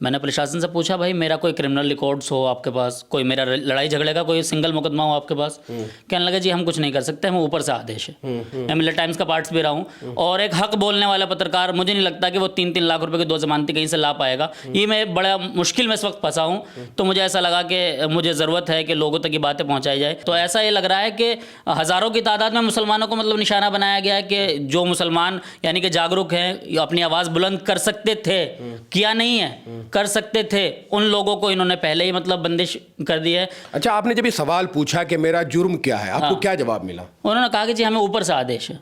मैंने प्रशासन से पूछा, भाई मेरा कोई क्रिमिनल रिकॉर्ड्स हो आपके पास, कोई मेरा लड़ाई झगड़े का कोई सिंगल मुकदमा हो आपके पास? कहने लगे जी हम कुछ नहीं कर सकते, हमें ऊपर से आदेश है। मैं मिलर टाइम्स का पार्ट्स भी रहा हूँ, और एक हक बोलने वाला पत्रकार, मुझे नहीं लगता कि वो 3-3 लाख रुपए की 2 जमानती कहीं से ला पाएगा। ये मैं बड़ा मुश्किल में इस वक्त फंसा हूँ, तो मुझे ऐसा लगा कि मुझे ज़रूरत है कि लोगों तक ये बातें पहुँचाई जाए। तो ऐसा ये लग रहा है कि हज़ारों की तादाद में मुसलमानों को मतलब निशाना बनाया गया है कि जो मुसलमान यानी कि जागरूक हैं, अपनी आवाज़ बुलंद कर सकते थे, किया नहीं है, कर सकते थे, उन लोगों को इन्होंने पहले ही मतलब बंदिश कर दी है। अच्छा, आपने जब ये सवाल पूछा कि मेरा जुर्म क्या है, आपको क्या जवाब मिला? उन्होंने कहा कि जी हमें ऊपर से आदेश है।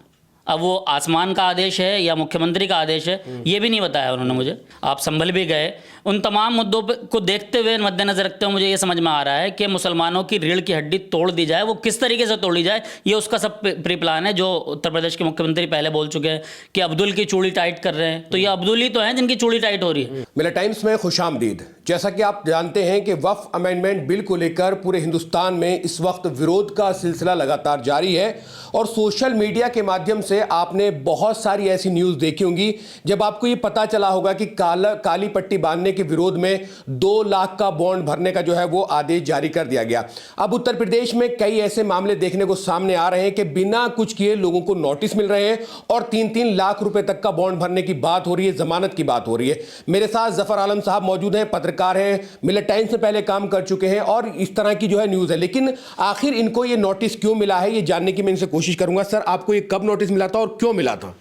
अब वो आसमान का आदेश है या मुख्यमंत्री का आदेश है, ये भी नहीं बताया उन्होंने मुझे। आप संभल भी गए। उन तमाम मुद्दों को देखते हुए, मद्देनजर रखते हुए मुझे ये समझ में आ रहा है कि मुसलमानों की रीढ़ की हड्डी तोड़ दी जाए। वो किस तरीके से तोड़ी जाए, ये उसका सब प्री प्लान है, जो उत्तर प्रदेश के मुख्यमंत्री पहले बोल चुके हैं कि अब्दुल की चूड़ी टाइट कर रहे हैं। तो ये अब्दुल ही तो हैं जिनकी चूड़ी टाइट हो रही है। मिलर टाइम्स में खुशामदीद। जैसा कि आप जानते हैं कि वक्फ अमेंडमेंट बिल को लेकर पूरे हिंदुस्तान में इस वक्त विरोध का सिलसिला लगातार जारी है, और सोशल मीडिया के माध्यम से आपने बहुत सारी ऐसी न्यूज़ देखी होंगी जब आपको ये पता चला होगा कि काली पट्टी बांधने के विरोध में 2 लाख का बॉन्ड भरने का जो है वो आदेश जारी कर दिया गया। अब उत्तर प्रदेश में कई ऐसे मामले देखने को सामने आ रहे हैं कि बिना कुछ किए लोगों को नोटिस मिल रहे हैं, और 3-3 लाख रुपए तक का बॉन्ड भरने की बात हो रही है, जमानत की बात हो रही है। मेरे साथ जफर आलम साहब मौजूद हैं, पत्रकार हैं, मिलर टाइम्स में पहले काम कर चुके हैं, और इस तरह की जो है न्यूज़ है। लेकिन आखिर इनको ये नोटिस क्यों मिला है, ये जानने की मैं इनसे कोशिश करूंगा। सर, आपको ये कब नोटिस मिला था और क्यों मिला था?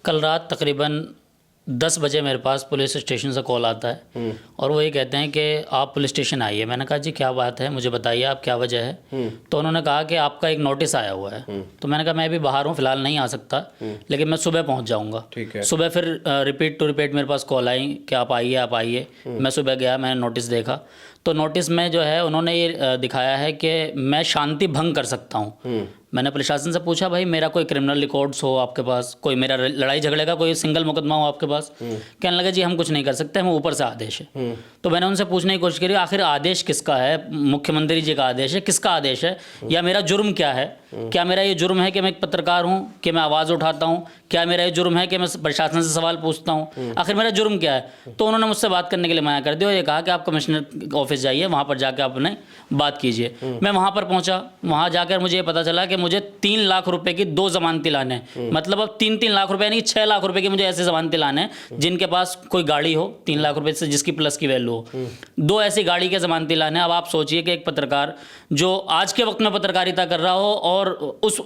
कल रात तकरीबन 10 बजे मेरे पास पुलिस स्टेशन से कॉल आता है, और वो ये कहते हैं कि आप पुलिस स्टेशन आइए। मैंने कहा जी क्या बात है, मुझे बताइए आप, क्या वजह है? तो उन्होंने कहा कि आपका एक नोटिस आया हुआ है। तो मैंने कहा मैं भी बाहर हूँ, फिलहाल नहीं आ सकता, लेकिन मैं सुबह पहुँच जाऊँगा। ठीक है। सुबह फिर रिपीट टू रिपीट मेरे पास कॉल आई कि आप आइए, आप आइए। मैं सुबह गया, मैंने नोटिस देखा, तो नोटिस में जो है उन्होंने ये दिखाया है कि मैं शांति भंग कर सकता हूँ। मैंने प्रशासन से पूछा, भाई मेरा कोई क्रिमिनल रिकॉर्ड्स हो आपके पास, कोई मेरा लड़ाई झगड़े का कोई सिंगल मुकदमा हो आपके पास? कहने लगे जी हम कुछ नहीं कर सकते, हमें ऊपर से आदेश है। तो मैंने उनसे पूछने की कोशिश करी, आखिर आदेश किसका है? मुख्यमंत्री जी का आदेश है, किसका आदेश है, या मेरा जुर्म क्या है? क्या मेरा ये जुर्म है कि मैं एक पत्रकार हूँ, कि मैं आवाज़ उठाता हूँ? क्या मेरा ये जुर्म है कि मैं प्रशासन से सवाल पूछता हूँ? आखिर मेरा जुर्म क्या है? तो उन्होंने मुझसे बात करने के लिए मना कर दिया, और ये कहा कि आप कमिश्नर ऑफिस जाइए, वहाँ पर जाकर अपने बात कीजिए। मैं वहाँ पर पहुँचा, वहाँ जाकर मुझे ये पता चला कि मुझे 3 लाख रुपए की 2 जमानती लाने हैं। मतलब अब 3-3 लाख रुपए यानी 6 लाख रुपए की मुझे ऐसे जमानती लाने हैं जिनके पास कोई गाड़ी हो 3 लाख रुपए से, जिसकी प्लस की वैल्यू हो। 2 ऐसी गाड़ी के जमानती लाने। अब आप सोचिए कि एक पत्रकार जो आज के वक्त में पत्रकारिता कर रहा हो, और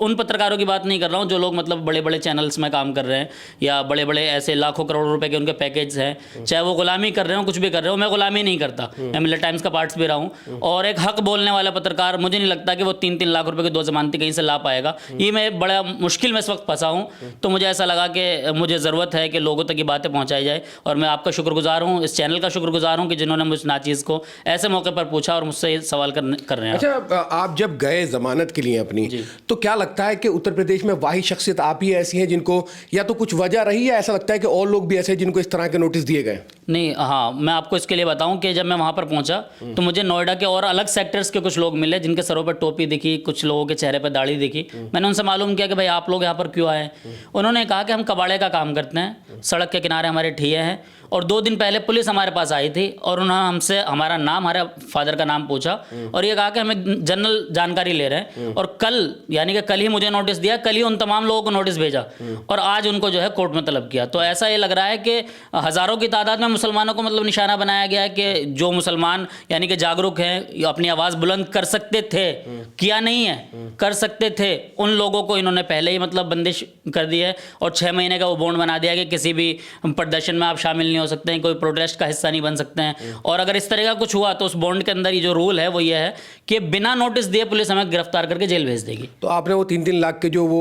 उन पत्रकारों की बात नहीं कर रहा हूँ जो लोग मतलब बड़े बड़े चैनल्स में काम कर रहे हैं, या बड़े बड़े ऐसे लाखों करोड़ों रुपए के उनके पैकेज हैं, चाहे वो गुलामी कर रहे हो, कुछ भी कर रहे हो। मैं गुलामी नहीं करता, मैं मिलर टाइम्स का पार्ट्स भी रहा हूँ, और एक हक बोलने वाला पत्रकार, मुझे नहीं लगता कि वो 3-3 लाख रुपए की 2 जमानती कहीं से ला पाएगा। ये मैं बड़ा मुश्किल में इस वक्त फंसा हूँ, तो मुझे ऐसा लगा कि मुझे ज़रूरत है कि लोगों तक ये बातें पहुँचाई जाए। और मैं आपका शुक्रगुजार हूँ, इस चैनल का शुक्रगुजार हूँ कि जिन्होंने मुझ नाचीज़ को ऐसे मौके पर पूछा और मुझसे ये सवाल कर रहे हैं। अच्छा, आप जब गए जमानत के लिए अपनी, तो क्या लगता है कि उत्तर प्रदेश में वाही शख्सियत आप ही ऐसी हैं जिनको या तो कुछ वजह रही है, ऐसा लगता है कि और लोग भी ऐसे हैं जिनको इस तरह के नोटिस दिए गए? नहीं, हाँ, मैं आपको इसके लिए बताऊं कि जब मैं वहाँ पर पहुँचा तो मुझे नोएडा के और अलग सेक्टर्स के कुछ लोग मिले जिनके सरों पर टोपी दिखी, कुछ लोगों के चेहरे पर दाढ़ी दिखी। मैंने उनसे मालूम किया कि भाई आप लोग यहाँ पर क्यों आए? उन्होंने कहा कि हम कबाड़े का काम करते हैं, सड़क के किनारे हमारे ठिये हैं, और 2 दिन पहले पुलिस हमारे पास आई थी और उन्होंने हमसे हमारा नाम, हमारे फादर का नाम पूछा, और ये कहा कि हमें जनरल जानकारी ले रहे हैं, और कल यानी कि कल ही मुझे नोटिस दिया, कल ही उन तमाम लोगों को नोटिस भेजा, और आज उनको जो है कोर्ट में तलब किया। तो ऐसा ये लग रहा है कि हज़ारों की तादाद में मुसलमानों को मतलब निशाना बनाया गया है कि जो मुसलमान यानी कि जागरूक हैं, अपनी आवाज़ बुलंद कर सकते थे, किया नहीं है, कर सकते थे, उन लोगों को इन्होंने पहले ही मतलब बंदिश कर दी है, और 6 महीने का वो बॉन्ड बना दिया कि किसी भी प्रदर्शन में आप शामिल नहीं हो सकते हैं, कोई प्रोटेस्ट का हिस्सा नहीं बन सकते हैं। और अगर इस तरह का कुछ हुआ तो उस बॉन्ड के अंदर ये जो रूल है वो ये है कि बिना नोटिस दिए पुलिस हमें गिरफ्तार करके जेल भेज देगी। तो आपने वो 3-3 लाख के जो वो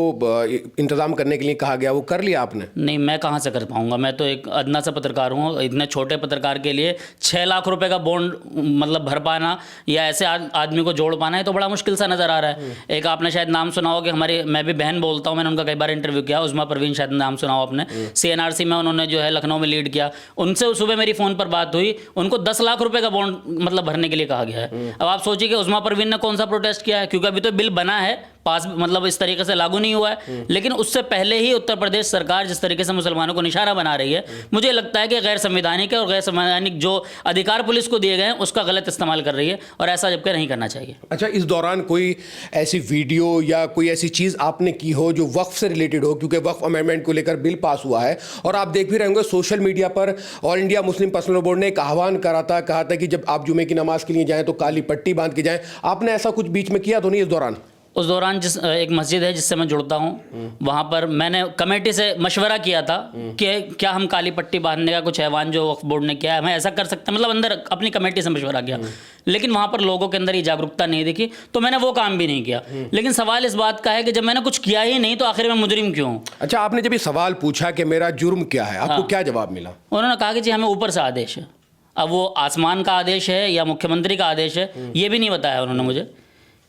इंतजाम करने के लिए कहा गया, वो कर लिया आपने? नहीं, मैं कहाँ से कर पाऊंगा, मैं तो एक अदना सा पत्रकार हूँ। इतने छोटे पत्रकार के लिए 6 लाख रुपए का बॉन्ड मतलब भर पाना या ऐसे आदमी को जोड़ पाना है तो बड़ा मुश्किल सा नज़र आ रहा है। एक आपने शायद नाम सुना हो कि हमारी, मैं भी बहन बोलता हूँ, मैंने उनका कई बार इंटरव्यू किया, उज़मा परवीन, शायद नाम सुना हो आपने, CNRC में उन्होंने जो है लखनऊ में लीड किया। उनसे सुबह मेरी फ़ोन पर बात हुई, उनको 10 लाख रुपए का बॉन्ड मतलब भरने के लिए कहा गया है। अब आप सोचिए कि उज़मा परवीन ने कौन सा प्रोटेस्ट किया है, क्योंकि अभी तो बिल बना है, पास, मतलब इस तरीके से लागू नहीं हुआ है, लेकिन उससे पहले ही उत्तर प्रदेश सरकार जिस तरीके से मुसलमानों को निशाना बना रही है, मुझे लगता है कि गैर संवैधानिक है और गैर संवैधानिक जो अधिकार पुलिस को दिए गए हैं उसका गलत इस्तेमाल कर रही है, और ऐसा जबकि नहीं करना चाहिए। अच्छा, इस दौरान कोई ऐसी वीडियो या कोई ऐसी चीज़ आपने की हो जो वक्फ से रिलेटेड हो, क्योंकि वक्फ अमेंडमेंट को लेकर बिल पास हुआ है और आप देख भी रहे होंगे सोशल मीडिया पर all India Muslim personal law board ने एक आह्वान कहा था कि जब आप जुमे की नमाज के लिए जाएं तो काली पट्टी बांध के जाएं। आपने ऐसा कुछ बीच में किया तो नहीं इस दौरान? उस दौरान जिस एक मस्जिद है जिससे मैं जुड़ता हूँ, वहाँ पर मैंने कमेटी से मशवरा किया था कि क्या हम काली पट्टी बांधने का कुछ ऐवान जो वक्फ बोर्ड ने किया है, हम ऐसा कर सकते हैं, मतलब अंदर अपनी कमेटी से मशवरा किया, लेकिन वहाँ पर लोगों के अंदर ये जागरूकता नहीं दिखी, तो मैंने वो काम भी नहीं किया। लेकिन सवाल इस बात का है कि जब मैंने कुछ किया ही नहीं तो आखिर मैं मुजरिम क्यों हूँ? अच्छा, आपने जब ये सवाल पूछा कि मेरा जुर्म क्या है, आपको क्या जवाब मिला? उन्होंने कहा कि जी हमें ऊपर से आदेश है। अब वो आसमान का आदेश है या मुख्यमंत्री का आदेश है, ये भी नहीं बताया उन्होंने मुझे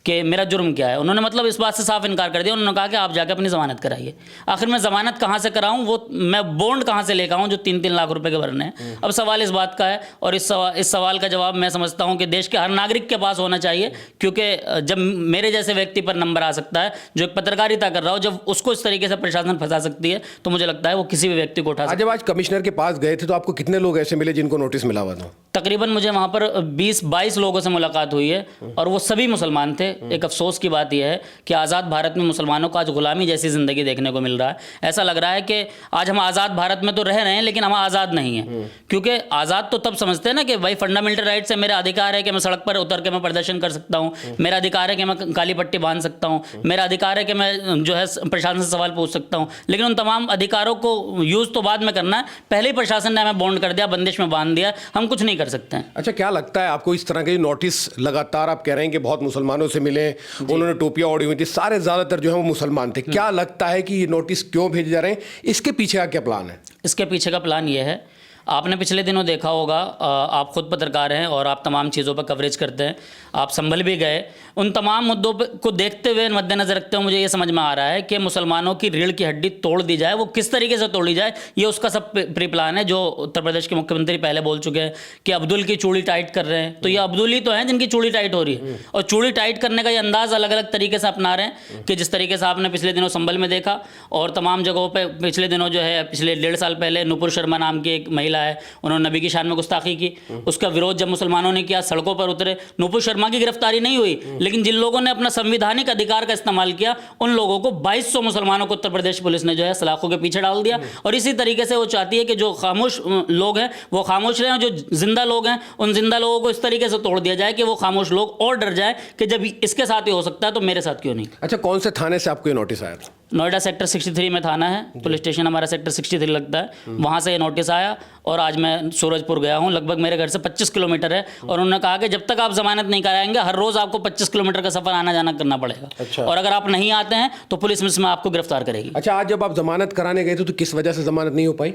कि मेरा जुर्म क्या है। उन्होंने मतलब इस बात से साफ इनकार कर दिया। उन्होंने कहा कि आप जाकर अपनी ज़मानत कराइए। आखिर मैं ज़मानत कहाँ से कराऊँ, वो मैं बॉन्ड कहाँ से लेकर आऊँ जो 3-3 लाख रुपए के भरने हैं? अब सवाल इस बात का है, और इस सवाल का जवाब मैं समझता हूँ कि देश के हर नागरिक के पास होना चाहिए, क्योंकि जब मेरे जैसे व्यक्ति पर नंबर आ सकता है जो एक पत्रकारिता कर रहा हो, जब उसको इस तरीके से प्रशासन फंसा सकती है, तो मुझे लगता है वो किसी भी व्यक्ति को उठा सकता है। जब आज कमिश्नर के पास गए थे तो आपको कितने लोग ऐसे मिले जिनको नोटिस मिला हुआ था? तकरीबन मुझे वहाँ पर 20-22 लोगों से मुलाकात हुई है, और वो सभी मुसलमान थे। एक अफसोस की बात यह है कि आज़ाद भारत में मुसलमानों को आज गुलामी जैसी ज़िंदगी देखने को मिल रहा है। ऐसा लग रहा है कि आज हम आज़ाद भारत में तो रह रहे हैं, लेकिन हम आज़ाद नहीं हैं। क्योंकि आज़ाद तो तब समझते हैं ना कि भाई फंडामेंटल राइट से मेरा अधिकार है कि मैं सड़क पर उतर के मैं प्रदर्शन कर सकता हूँ, मेरा अधिकार है कि मैं काली पट्टी बांध सकता हूँ, मेरा अधिकार है कि मैं जो है प्रशासन से सवाल पूछ सकता हूँ। लेकिन उन तमाम अधिकारों को यूज़ तो बाद में करना है, पहले ही प्रशासन ने हमें बॉन्ड कर दिया, बंदिश में बांध दिया, हम कुछ नहीं कर सकते हैं। अच्छा, क्या लगता है आपको इस तरह के नोटिस लगातार आप कह रहे हैं कि बहुत मुसलमानों से मिले, उन्होंने टोपियां ओढ़ी हुई थी, सारे ज़्यादातर जो है वो मुसलमान थे, क्या लगता है कि ये नोटिस क्यों भेजे जा रहे हैं? इसके पीछे का क्या प्लान है? इसके पीछे का प्लान ये है, आपने पिछले दिनों देखा होगा, आप खुद पत्रकार हैं और आप तमाम चीज़ों पर कवरेज करते हैं, आप संभल भी गए। उन तमाम मुद्दों को देखते हुए, मद्देनजर रखते हुए, मुझे ये समझ में आ रहा है कि मुसलमानों की रीढ़ की हड्डी तोड़ दी जाए। वो किस तरीके से तोड़ी जाए, ये उसका सब प्री प्लान है, जो उत्तर प्रदेश के मुख्यमंत्री पहले बोल चुके हैं कि अब्दुल की चूड़ी टाइट कर रहे हैं। तो ये अब्दुल ही तो हैं जिनकी चूड़ी टाइट हो रही है, और चूड़ी टाइट करने का ये अंदाज़ अलग अलग तरीके से अपना रहे हैं, कि जिस तरीके से आपने पिछले दिनों संभल में देखा, और तमाम जगहों पर पिछले दिनों जो है, पिछले 1.5 साल पहले नुपुर शर्मा नाम की एक महिला है, उन्होंने नबी की शान में गुस्ताखी की। उसका विरोध जब मुसलमानों ने किया, सड़कों पर उतरे। नुपुर शर्मा की गिरफ्तारी नहीं हुई, लेकिन जिन लोगों ने अपना संवैधानिक अधिकार का इस्तेमाल किया, उन लोगों को 2200 मुसलमानों को उत्तर प्रदेश पुलिस ने जो है सलाखों के पीछे डाल दिया। और इसी तरीके से वो चाहती है कि जो खामोश लोग हैं वो खामोश रहें, और जो जिंदा लोग हैं उन जिंदा लोगों को इस तरीके से तोड़ दिया जाए कि वो खामोश लोग और डर जाए कि जब इसके साथ ही हो सकता है तो मेरे साथ क्यों नहीं। अच्छा, कौन से थाने से आपको ये नोटिस आया था? नोएडा सेक्टर 63 में थाना है, पुलिस स्टेशन हमारा सेक्टर 63 लगता है, वहाँ से ये नोटिस आया। और आज मैं सूरजपुर गया हूँ, लगभग मेरे घर से 25 किलोमीटर है, और उन्होंने कहा कि जब तक आप जमानत नहीं कराएंगे, हर रोज़ आपको 25 किलोमीटर का सफ़र आना जाना करना पड़ेगा। अच्छा। और अगर आप नहीं आते हैं तो पुलिस इसमें आपको गिरफ्तार करेगी। अच्छा, आज जब आप जमानत कराने गए थे तो किस वजह से जमानत नहीं हो पाई?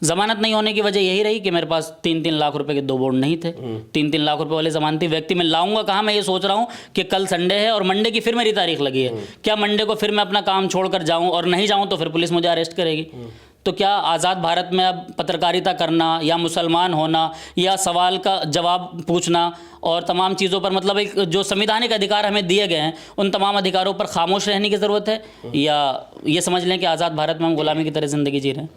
जमानत नहीं होने की वजह यही रही कि मेरे पास 3-3 लाख रुपए के 2 बॉन्ड नहीं थे। 3-3 लाख रुपए वाले जमानती व्यक्ति मैं लाऊंगा कहाँ? मैं ये सोच रहा हूँ कि कल संडे है और मंडे की फिर मेरी तारीख लगी है, क्या मंडे को फिर मैं अपना काम छोड़कर जाऊँ, और नहीं जाऊँ तो फिर पुलिस मुझे अरेस्ट करेगी। तो क्या आज़ाद भारत में अब पत्रकारिता करना या मुसलमान होना या सवाल का जवाब पूछना और तमाम चीज़ों पर, मतलब एक जो संवैधानिक अधिकार हमें दिए गए हैं, उन तमाम अधिकारों पर खामोश रहने की ज़रूरत है, या ये समझ लें कि आज़ाद भारत में हम गुलामी की तरह ज़िंदगी जी रहे हैं?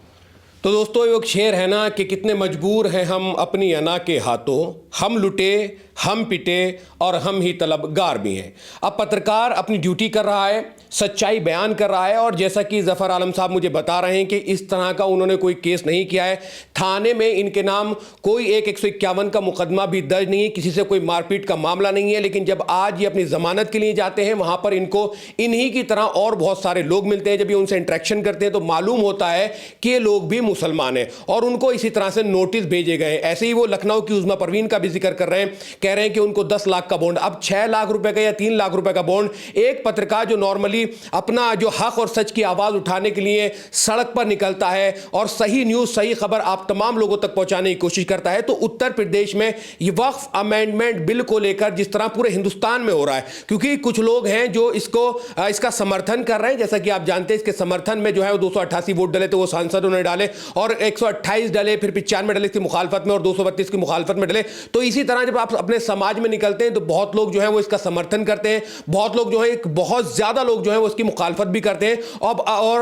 तो दोस्तों, एक शेर है ना कि कितने मजबूर हैं हम अपनी अना के हाथों, हम लुटे, हम पिटे और हम ही तलबगार भी हैं। अब पत्रकार अपनी ड्यूटी कर रहा है, सच्चाई बयान कर रहा है, और जैसा कि ज़फ़र आलम साहब मुझे बता रहे हैं कि इस तरह का उन्होंने कोई केस नहीं किया है, थाने में इनके नाम कोई 151 का मुकदमा भी दर्ज नहीं है, किसी से कोई मारपीट का मामला नहीं है। लेकिन जब आज ये अपनी ज़मानत के लिए जाते हैं, वहाँ पर इनको इन्हीं की तरह और बहुत सारे लोग मिलते हैं। जब ये उनसे इंटरेक्शन करते हैं तो मालूम होता है कि ये लोग भी मुसलमान हैं, और उनको इसी तरह से नोटिस भेजे गए। ऐसे ही वो लखनऊ की उज़मा परवीन का भी जिक्र कर रहे हैं, कह रहे हैं कि उनको 10 लाख का बॉन्ड, अब 6 लाख रुपए का या 3 लाख रुपए का बॉन्ड। एक पत्रकार जो नॉर्मली अपना जो हक और सच की आवाज उठाने के लिए सड़क पर निकलता है और सही न्यूज, सही खबर आप तमाम लोगों तक पहुंचाने की कोशिश करता है, तो उत्तर प्रदेश में ये वक्फ अमेंडमेंट बिल को लेकर जिस तरह पूरे हिंदुस्तान में हो रहा है, क्योंकि कुछ लोग हैं जो इसका समर्थन कर रहे हैं। जैसा कि आप जानते हैं, इसके समर्थन में जो है वो 288 वोट डले थे, वो सांसदों ने डाले, और 128 डले, फिर 95 डले इसकी मुखालफत में, और 232 की मुखालफत में डले। तो इसी तरह जब आप अपने पूरे समाज में निकलते हैं तो बहुत लोग जो है वो इसका समर्थन करते हैं, बहुत लोग जो है, बहुत ज्यादा लोग जो है वो इसकी मुखालफत भी करते हैं।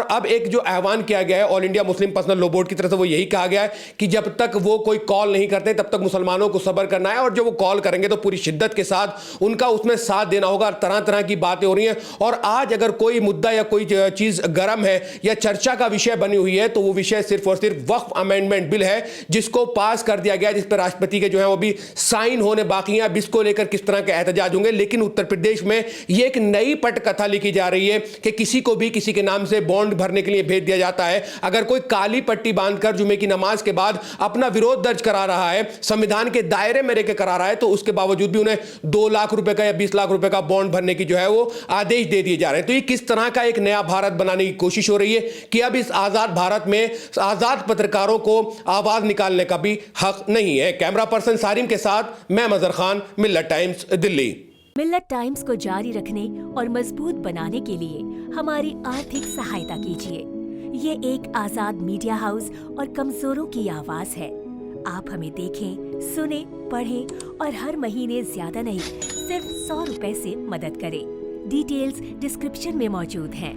अब एक जो आह्वान किया गया है all India Muslim personal law board की तरफ से, वो यही कहा गया है कि जब तक वो कोई कॉल नहीं करते तब तक मुसलमानों को सब्र करना है, और जब वो कॉल करेंगे तो पूरी शिद्दत के साथ उनका उसमें साथ देना होगा। तरह तरह की बातें हो रही हैं, और आज अगर कोई मुद्दा या कोई चीज गर्म है या चर्चा का विषय बनी हुई है तो वो विषय सिर्फ और सिर्फ वक्फ अमेंडमेंट बिल है, जिसको पास कर दिया गया, जिस पर राष्ट्रपति के जो है वो भी साइन होने बाकी हैं। अब इसको लेकर किस तरह के एहतजाज होंगे। लेकिन उत्तर प्रदेश में ये एक नई पटकथा लिखी जा रही है कि किसी को भी किसी के नाम से बॉन्ड भरने के लिए भेज दिया जाता है। अगर कोई काली पट्टी बांधकर जुमे की नमाज के बाद अपना विरोध दर्ज करा रहा है, संविधान के दायरे में रहकर करा रहा है, तो उसके बावजूद भी उन्हें 2 लाख रुपए का या 20 लाख रुपए का बॉन्ड भरने की जो है वो आदेश दे दिए जा रहे हैं। तो ये किस तरह का एक नया भारत बनाने की कोशिश हो रही है कि अब इस आजाद भारत में आजाद पत्रकारों को आवाज निकालने का भी हक नहीं है। कैमरा पर्सन सारिम के साथ मैं मजहर खान, मिल्लत टाइम्स, दिल्ली। मिल्लत टाइम्स को जारी रखने और मजबूत बनाने के लिए हमारी आर्थिक सहायता कीजिए। ये एक आजाद मीडिया हाउस और कमजोरों की आवाज है। आप हमें देखें, सुने, पढ़ें और हर महीने ज्यादा नहीं, सिर्फ 100 रुपए से मदद करें। डिटेल्स डिस्क्रिप्शन में मौजूद हैं।